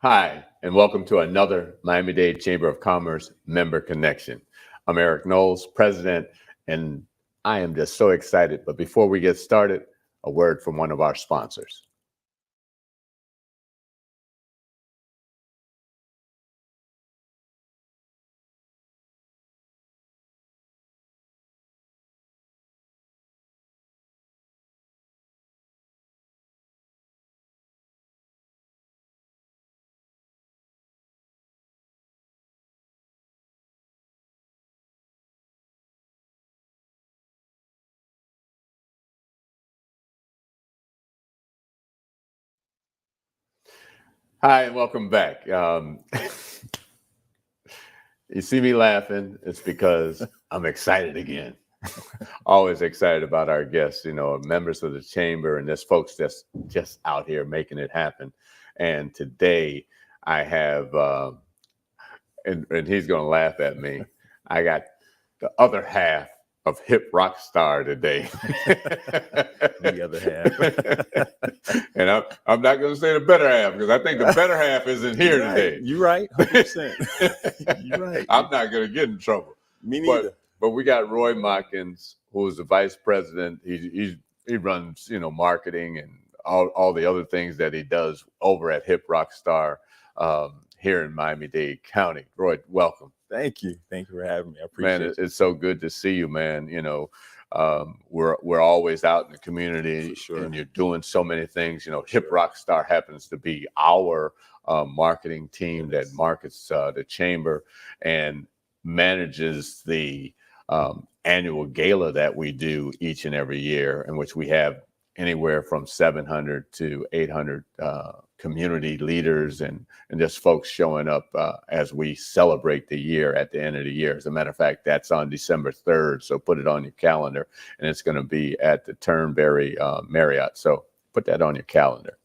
Hi, and welcome to another Miami-Dade Chamber of Commerce Member Connection. I'm Eric Knowles, President, and I am just so excited. But before we get started, a word from one of our sponsors. Hi, and welcome back. You see me laughing, it's because I'm excited again. Always excited about our guests, members of the chamber and there's folks that's just out here making it happen. And today I have, and he's going to laugh at me, I got the other half of Hip Rock Star today. The other half. And I'm not going to say the better half because I think the better half isn't here today. You're right, 100%. You're right. I'm not going to get in trouble. Me neither. But we got Roy Matkins, who is the vice president. He runs, marketing and all the other things that he does over at Hip Rock Star here in Miami-Dade County. Roy, welcome. Thank you for having me. I appreciate it. It's so good to see you, man. We're always out in the community, sure. And you're doing so many things. Hip Rock Star happens to be our marketing team that markets the chamber and manages the annual gala that we do each and every year, in which we have anywhere from 700 to 800 community leaders and just folks showing up as we celebrate the year at the end of the year. As a matter of fact, that's on December 3rd, so put it on your calendar, and it's going to be at the Turnberry Marriott. So put that on your calendar,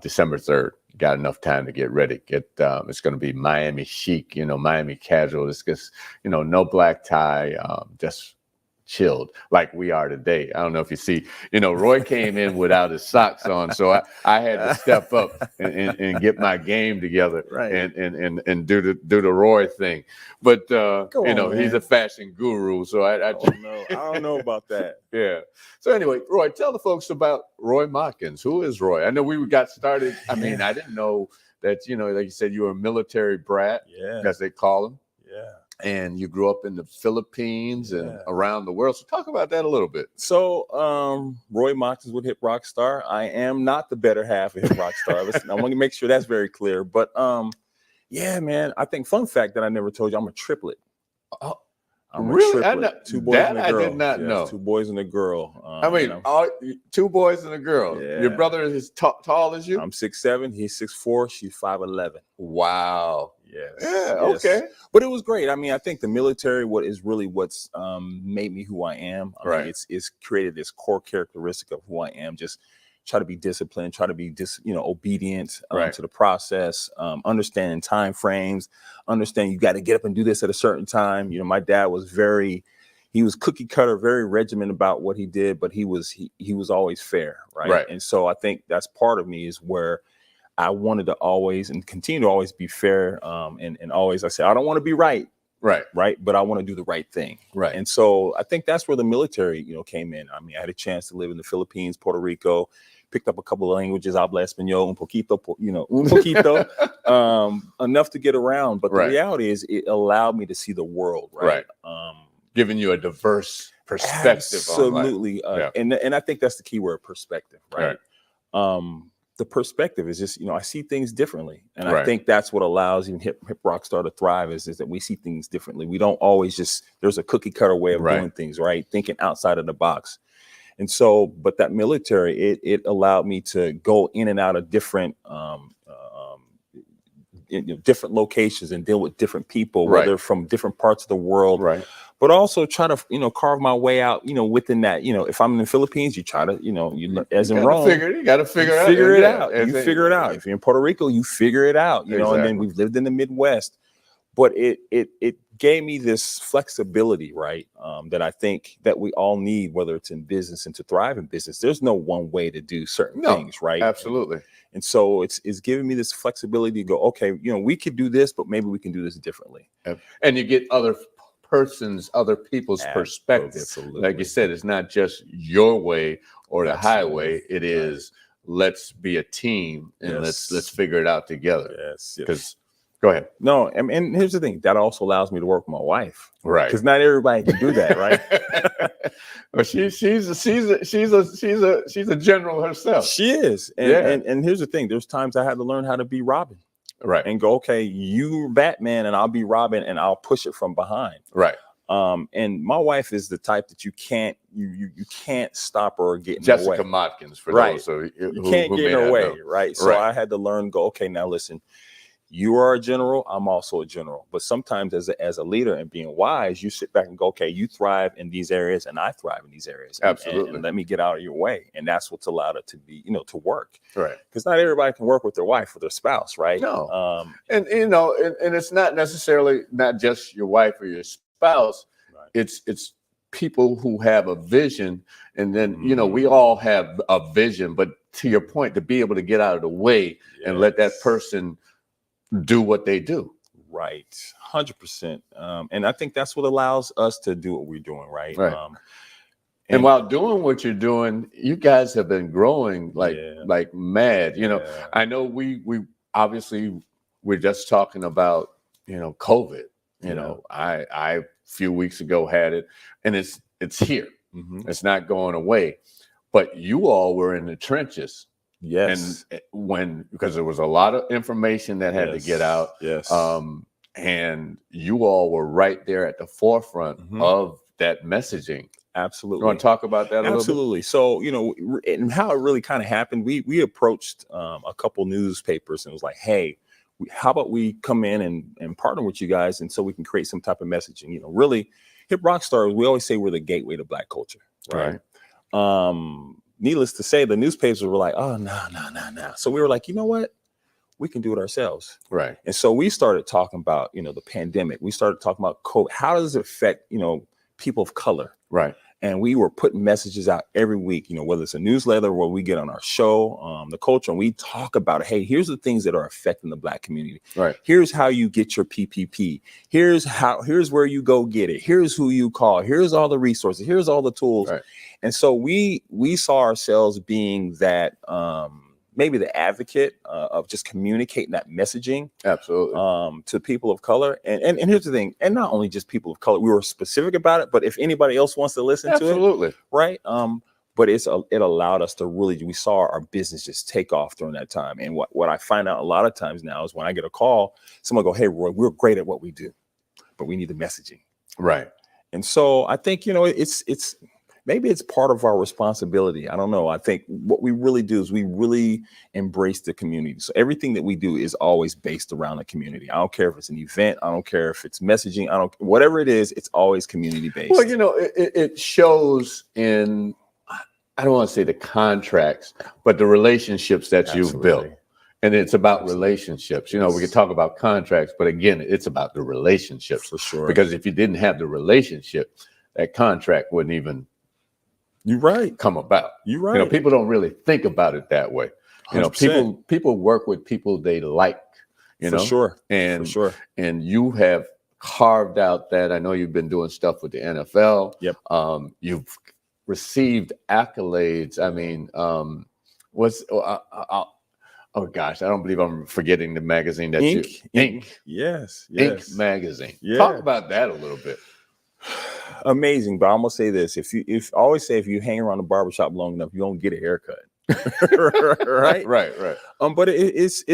December 3rd. Got enough time to get ready. It's going to be Miami chic, Miami casual. It's just, no black tie, just chilled like we are today. I don't know if you see, Roy came in without his socks on, so I had to step up and get my game together, right, and do the Roy thing. But he's a fashion guru, so I don't know about that. Yeah. So anyway, Roy, tell the folks about Roy Matkins. Who is Roy? I know we got started. I mean, I didn't know that, like you said, you were a military brat, as they call him. Yeah. And you grew up in the Philippines and around the world. So talk about that a little bit. So Roy Matkins with Hip Rock Star. I am not the better half of Hip Rock Star. I want to make sure that's very clear. But yeah, man, I think fun fact that I never told you, I'm a triplet. I'm really? A triplet. Two boys and a girl. I did not know. 2 boys and a girl. 2 boys and a girl. Yeah. Your brother is tall as you? I'm 6'7". He's 6'4". She's 5'11". Wow. Yes. Yeah. Yes. Okay. But it was great. I mean, I think the military, what's made me who I am. I mean, it's created this core characteristic of who I am. Just try to be disciplined, try to be obedient to the process, understanding time frames, understand you got to get up and do this at a certain time. My dad was he was cookie cutter, very regimented about what he did, but he was always fair, right? And so I think that's part of me is where I wanted to always and continue to always be fair, and always I say I don't want to be right, but I want to do the right thing, And so I think that's where the military, came in. I mean, I had a chance to live in the Philippines, Puerto Rico, picked up a couple of languages, habla español, un poquito, enough to get around. But the reality is, it allowed me to see the world, giving you a diverse perspective. Absolutely, and I think that's the key word, perspective, right? The perspective is just, I see things differently. And I think that's what allows even Hip Rock Star to thrive is that we see things differently. We don't always there's a cookie cutter way of doing things, thinking outside of the box. And so, but that military, it allowed me to go in and out of different different locations and deal with different people, whether from different parts of the world, but also try to, carve my way out, within that, if I'm in the Philippines, you try to, as in Rome, you got to figure it out. You figure it out. If you're in Puerto Rico, you figure it out, and then we've lived in the Midwest, but it gave me this flexibility, right? That I think that we all need, whether it's in business and to thrive in business. There's no one way to do certain things, right? Absolutely. And so it's giving me this flexibility to go, okay, we could do this, but maybe we can do this differently. And you get other people's perspective. Absolutely. Like you said, it's not just your way or the highway. It is, let's be a team and let's figure it out together. Yes. Because go ahead. No, and here's the thing. That also allows me to work with my wife. Right. Because not everybody can do that, right? Well, she's a general herself. She is. And here's the thing. There's times I had to learn how to be Robin. Right. And go, okay, you're Batman and I'll be Robin and I'll push it from behind. Right. And my wife is the type that you can't stop her or get in Jessica her way. Modkins, for Right. those who You can't get in her way, right? So Right. I had to learn, go, okay, now listen, you are a general, I'm also a general. But sometimes as a leader and being wise, you sit back and go, okay, you thrive in these areas and I thrive in these areas. Absolutely. And let me get out of your way. And that's what's allowed it to be, to work. Right. Because not everybody can work with their wife or their spouse, right? No. And it's not necessarily not just your wife or your spouse. Right. It's people who have a vision. And then, we all have a vision. But to your point, to be able to get out of the way and let that person do what they do. Right. 100%. And I think that's what allows us to do what we're doing. Right. And while doing what you're doing, you guys have been growing like mad. I know we obviously we're just talking about, COVID, I a few weeks ago had it and it's here. Mm-hmm. It's not going away, but you all were in the trenches. Yes. And because there was a lot of information that had to get out. Yes. And you all were right there at the forefront of that messaging. Absolutely. You want to talk about that a little bit? Absolutely. So, and how it really kind of happened, we approached a couple newspapers and it was like, hey, how about we come in and partner with you guys and so we can create some type of messaging, really hip rock stars. We always say we're the gateway to Black culture. Right. Needless to say, the newspapers were like, oh, no. So we were like, you know what? We can do it ourselves. Right. And so we started talking about, the pandemic. We started talking about COVID. How does it affect, people of color? Right. And we were putting messages out every week, whether it's a newsletter or we get on our show, The Culture, and we talk about, hey, here's the things that are affecting the Black community. Right. Here's how you get your PPP. Here's where you go get it. Here's who you call. Here's all the resources. Here's all the tools. Right. And so we saw ourselves being that maybe the advocate of just communicating that messaging. Absolutely. To people of color. And here's the thing, and not only just people of color, we were specific about it, but if anybody else wants to listen to it, right? But it allowed us to really, we saw our business just take off during that time. And what I find out a lot of times now is when I get a call, someone go, hey, Roy, we're great at what we do, but we need the messaging. Right. And so I think, it's maybe it's part of our responsibility. I don't know. I think what we really do is we really embrace the community. So everything that we do is always based around the community. I don't care if it's an event. I don't care if it's messaging. Whatever it is, it's always community based. Well, it shows in, I don't want to say the contracts, but the relationships that you've built. And it's about relationships. We can talk about contracts, but again, it's about the relationships. For sure. Because if you didn't have the relationship, that contract wouldn't even come about. You're right. People don't really think about it that way. 100%. People work with people they like, For sure. And you have carved out that. I know you've been doing stuff with the NFL. Yep. You've received accolades. I mean, oh gosh, I don't believe I'm forgetting the magazine that Inc. Yes. Inc. magazine. Yeah. Talk about that a little bit. Amazing, but I'm gonna say this: if I always say if you hang around the barbershop long enough, you don't get a haircut. right. But it's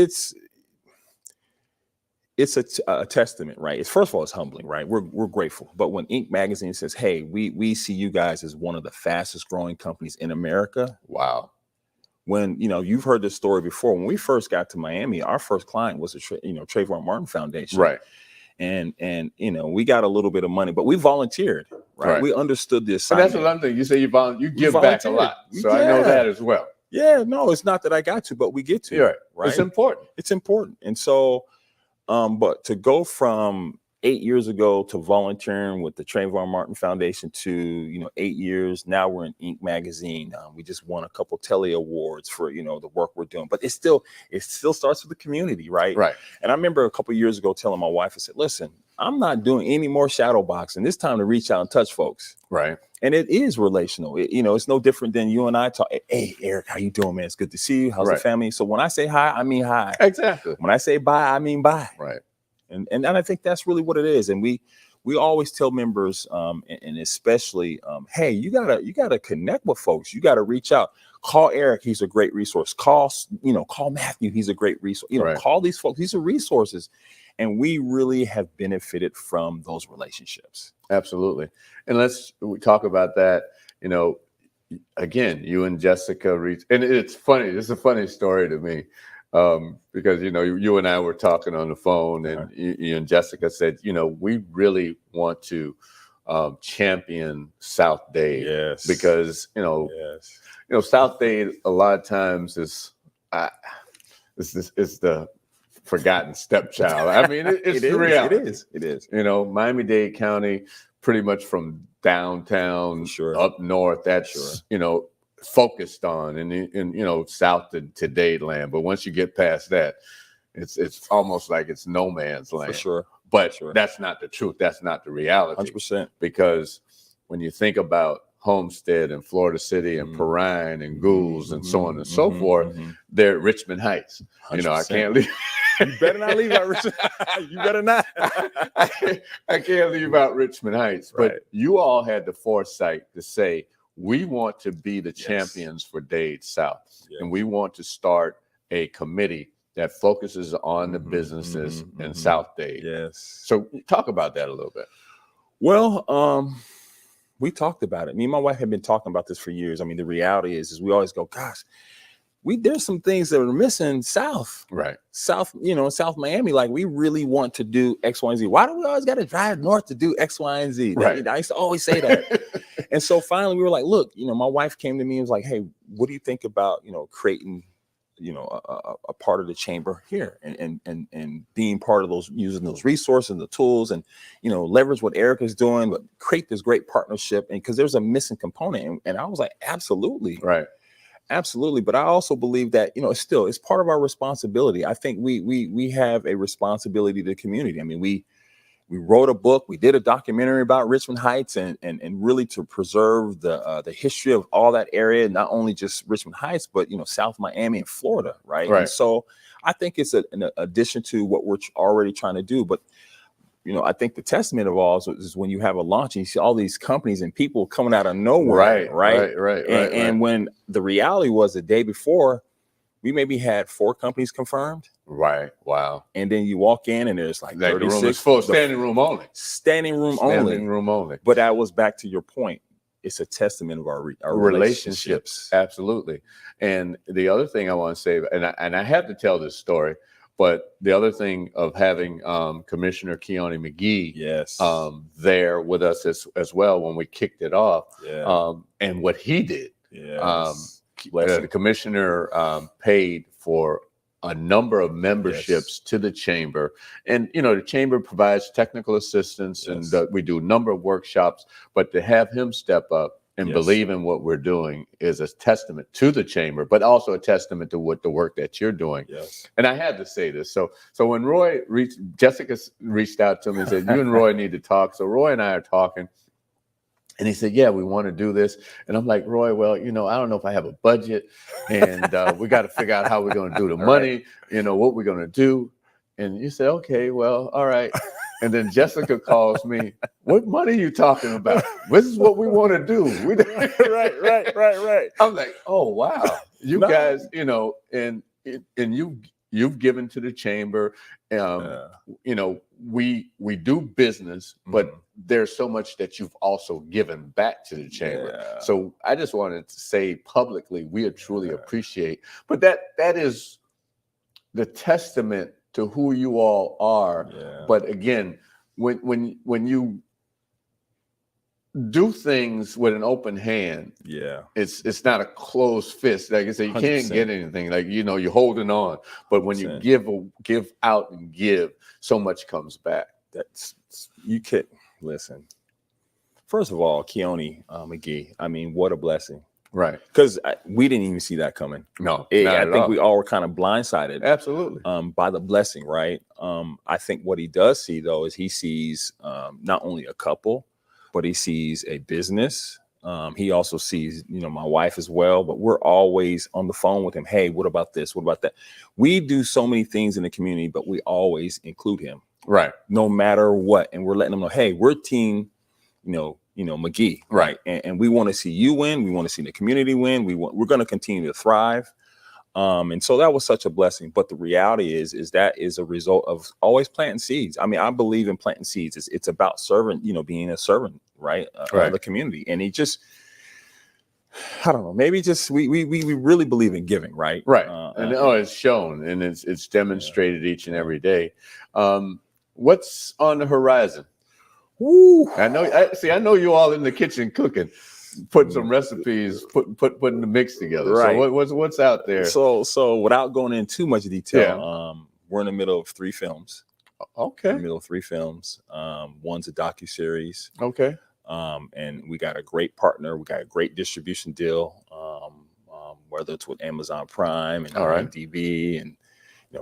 a testament, right? It's first of all, it's humbling, right? We're grateful. But when Inc. magazine says, "Hey, we see you guys as one of the fastest growing companies in America," wow. When you've heard this story before. When we first got to Miami, our first client was the Trayvon Martin Foundation, right? And we got a little bit of money, but we volunteered, right? We understood this. But that's what I'm thinking. You say you give back a lot, so I know that as well. Yeah, no, it's not that I got to, but we get to. Right. It's important. It's important, and so, but to go from 8 years ago to volunteering with the Trayvon Martin Foundation to 8 years. Now we're in Inc. magazine. We just won a couple Telly awards for the work we're doing. But it still starts with the community, right? Right. And I remember a couple years ago telling my wife, I said, "Listen, I'm not doing any more shadow boxing. It's time to reach out and touch folks." Right. And it is relational. It's no different than you and I talk. Hey, Eric, how you doing, man? It's good to see you. How's the family? So when I say hi, I mean hi. Exactly. When I say bye, I mean bye. Right. And I think that's really what it is. And we always tell members, and especially, hey, you gotta connect with folks. You gotta reach out. Call Eric; he's a great resource. Call Matthew; he's a great resource. Right. Call these folks; these are resources. And we really have benefited from those relationships. Absolutely. And we talk about that. Again, you and Jessica and it's funny. It's a funny story to me. Because you and I were talking on the phone, and you and Jessica said, we really want to champion South Dade. Yes. Because South Dade a lot of times is the forgotten stepchild. I mean, it's the reality. It is. Miami-Dade County, pretty much from downtown up north. That's focused on and south to Dade land. But once you get past that, it's almost like it's no man's land. For sure. But that's not the truth. That's not the reality. 100%. Because when you think about Homestead and Florida City and Perrine and Goulds and so on and so forth, they're Richmond Heights. 100%. I can't leave. You better not leave out Richmond. You better not. I can't leave out Richmond Heights. But you all had the foresight to say, we want to be the champions for Dade South. Yes. And we want to start a committee that focuses on the businesses in South Dade. Yes. So talk about that a little bit. Well, we talked about it. Me and my wife have been talking about this for years. I mean, the reality is we always go, gosh, there's some things that are missing South. Right. South Miami. Like, we really want to do X, Y, and Z. Why do we always got to drive north to do X, Y, and Z? Right. I used to always say that. And so finally we were like, look, my wife came to me and was like, hey, what do you think about, creating, a part of the chamber here and being part of using those resources and the tools and, leverage what Eric is doing, but create this great partnership. And because there's a missing component. And I was like, absolutely. Right. Absolutely. But I also believe that, it's part of our responsibility. I think we have a responsibility to the community. I mean, we wrote a book, we did a documentary about Richmond Heights and really to preserve the history of all that area, not only just Richmond Heights, but, South Miami and Florida. Right. And so I think it's an addition to what we're already trying to do. But, I think the testament of all is when you have a launch and you see all these companies and people coming out of nowhere. Right. And when the reality was the day before, we maybe had 4 companies confirmed. Right. Wow. And then you walk in and there's like 36. The room is full. Standing room only. Standing room only. But that was back to your point. It's a testament of our relationships. Absolutely. And the other thing I want to say, and I have to tell this story, but the other thing of having Commissioner Keone McGee there with us as well when we kicked it off, and what he did. The commissioner paid for a number of memberships to the chamber, and the chamber provides technical assistance, and we do a number of workshops. But to have him step up and believe in what we're doing is a testament to the chamber, but also a testament to the work that you're doing. Yes. And I had to say this. So when Jessica reached out to me and said, you and Roy need to talk. So Roy and I are talking. And he said, yeah, we want to do this. And I'm like, Roy, well, I don't know if I have a budget, and we got to figure out how we're going to do the money, what we're going to do. And you said, okay, well, all right. And then Jessica calls me, what money are you talking about? This is what we want to do. Right. I'm like, oh, wow. You guys, and you've given to the chamber. We do business, but there's so much that you've also given back to the chamber. Yeah. So I just wanted to say publicly, we truly appreciate. But that is the testament to who you all are. Yeah. But again, when you do things with an open hand, it's not a closed fist. Like I said, you 100%. Can't get anything. Like you're holding on. But when 100%. You give out and give, so much comes back. That's You could listen. First of all, Keone McGee. I mean, what a blessing. Right. Because we didn't even see that coming. No, I think we all were kind of blindsided. Absolutely. By the blessing, right? I think what he does see, though, is he sees not only a couple, but he sees a business. He also sees, my wife as well. But we're always on the phone with him. Hey, what about this? What about that? We do so many things in the community, but we always include him. Right. No matter what. And we're letting them know, hey, we're team, McGee, right? And we want to see you win. We want to see the community win. We're going to continue to thrive. And so that was such a blessing. But the reality is that is a result of always planting seeds. I mean, I believe in planting seeds. It's about servant, being a servant, right? Of the community. And he just, I don't know, maybe just we really believe in giving, right? Right. It's shown and it's demonstrated each and every day. What's on the horizon? Woo. I know you all in the kitchen cooking, putting some recipes, putting the mix together. Right. So what's out there? So without going into too much detail, we're in the middle of 3 films. Okay. In the middle of 3 films. One's a docuseries. Okay. And we got a great partner. We got a great distribution deal. Whether it's with Amazon Prime and IMDb and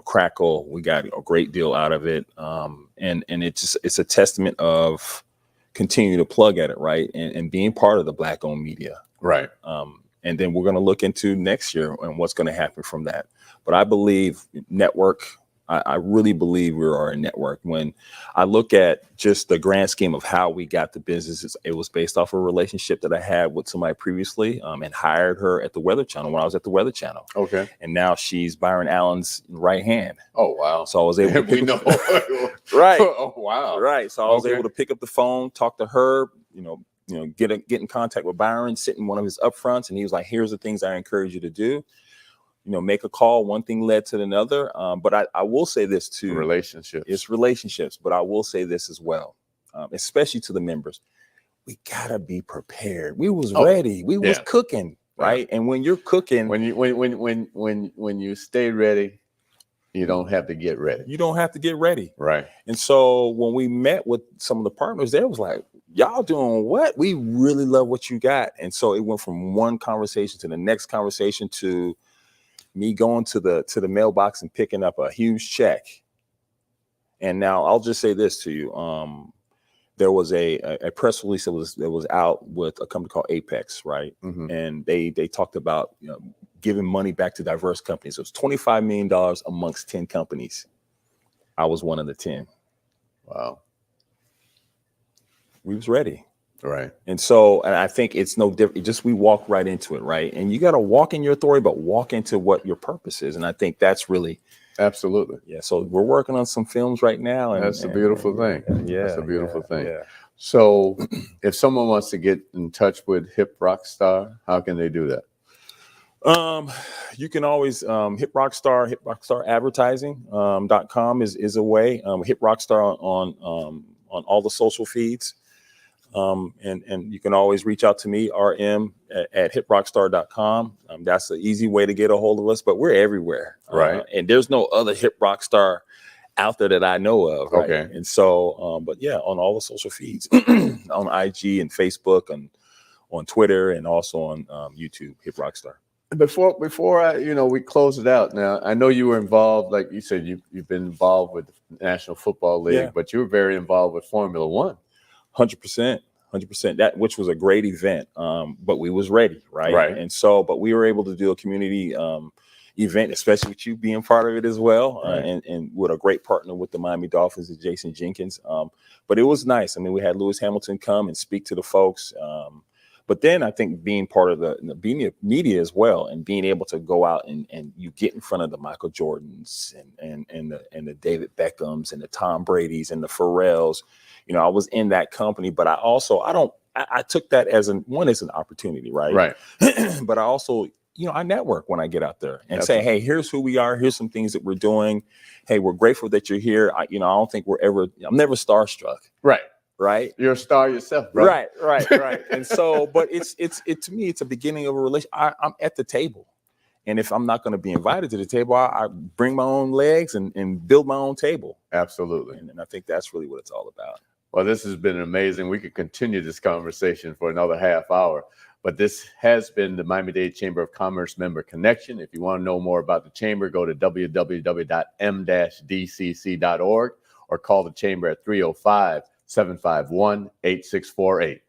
Crackle, we got a great deal out of it. And it's a testament of continue to plug at it, right? And being part of the Black-owned media. Right. And then we're going to look into next year and what's going to happen from that. But I believe network, I really believe we are a network. When I look at just the grand scheme of how we got the business, it was based off a relationship that I had with somebody previously and hired her at the Weather Channel when I was at the Weather Channel. Okay. And now she's Byron Allen's right hand. Oh, wow. So I was able to pick up right. Oh, wow. Right. So I was able to pick up the phone, talk to her, get in contact with Byron, sit in one of his upfronts. And he was like, here's the things I encourage you to do. Make a call. One thing led to another. But I will say this too. Relationships. It's relationships. But I will say this as well, especially to the members. We gotta be prepared. We was ready. We was cooking, right? And when you're cooking, when you stay ready, you don't have to get ready. You don't have to get ready. Right. And so when we met with some of the partners, they was like, y'all doing what? We really love what you got. And so it went from one conversation to the next conversation to me going to the mailbox and picking up a huge check. And now I'll just say this to you. There was a press release that was out with a company called Apex, right? Mm-hmm. And they talked about giving money back to diverse companies. It was $25 million amongst 10 companies. I was one of the 10. Wow. We was ready. Right. And I think it's no different. Just we walk right into it, right? And you got to walk in your authority, but walk into what your purpose is. And I think that's really absolutely. Yeah. So we're working on some films right now. And that's a beautiful thing. Yeah. That's a beautiful thing. Yeah. So if someone wants to get in touch with Hip Rockstar, how can they do that? You can always Hip Rockstar advertising.com is a way. Hip Rockstar on all the social feeds. And you can always reach out to me, RM at hiprockstar.com. That's the easy way to get a hold of us, but we're everywhere. Right. And there's no other Hip Rockstar out there that I know of. Right? Okay. And so, but yeah, on all the social feeds, on IG and Facebook and on Twitter and also on YouTube, Hip Rockstar. Before we close it out. Now, I know you were involved, like you said, you've been involved with the National Football League, but you were very involved with Formula One. 100%, that which was a great event. But we was ready, right? Right. And so, but we were able to do a community event, especially with you being part of it as well, right. and with a great partner with the Miami Dolphins and Jason Jenkins. But it was nice. I mean, we had Lewis Hamilton come and speak to the folks. But then I think being part of the media as well, and being able to go out and you get in front of the Michael Jordans and the David Beckhams and the Tom Bradys and the Pharrells. I was in that company, but I took that as an opportunity, right? Right. But I also, I network when I get out there and say, hey, here's who we are. Here's some things that we're doing. Hey, we're grateful that you're here. I don't think I'm never starstruck. Right. Right. You're a star yourself, bro. Right. And so, but it's to me, it's a beginning of a relationship. I'm at the table. And if I'm not going to be invited to the table, I bring my own legs and build my own table. Absolutely. And I think that's really what it's all about. Well, this has been amazing. We could continue this conversation for another half hour, but this has been the Miami-Dade Chamber of Commerce Member Connection. If you want to know more about the Chamber, go to www.m-dcc.org or call the Chamber at 305-751-8648.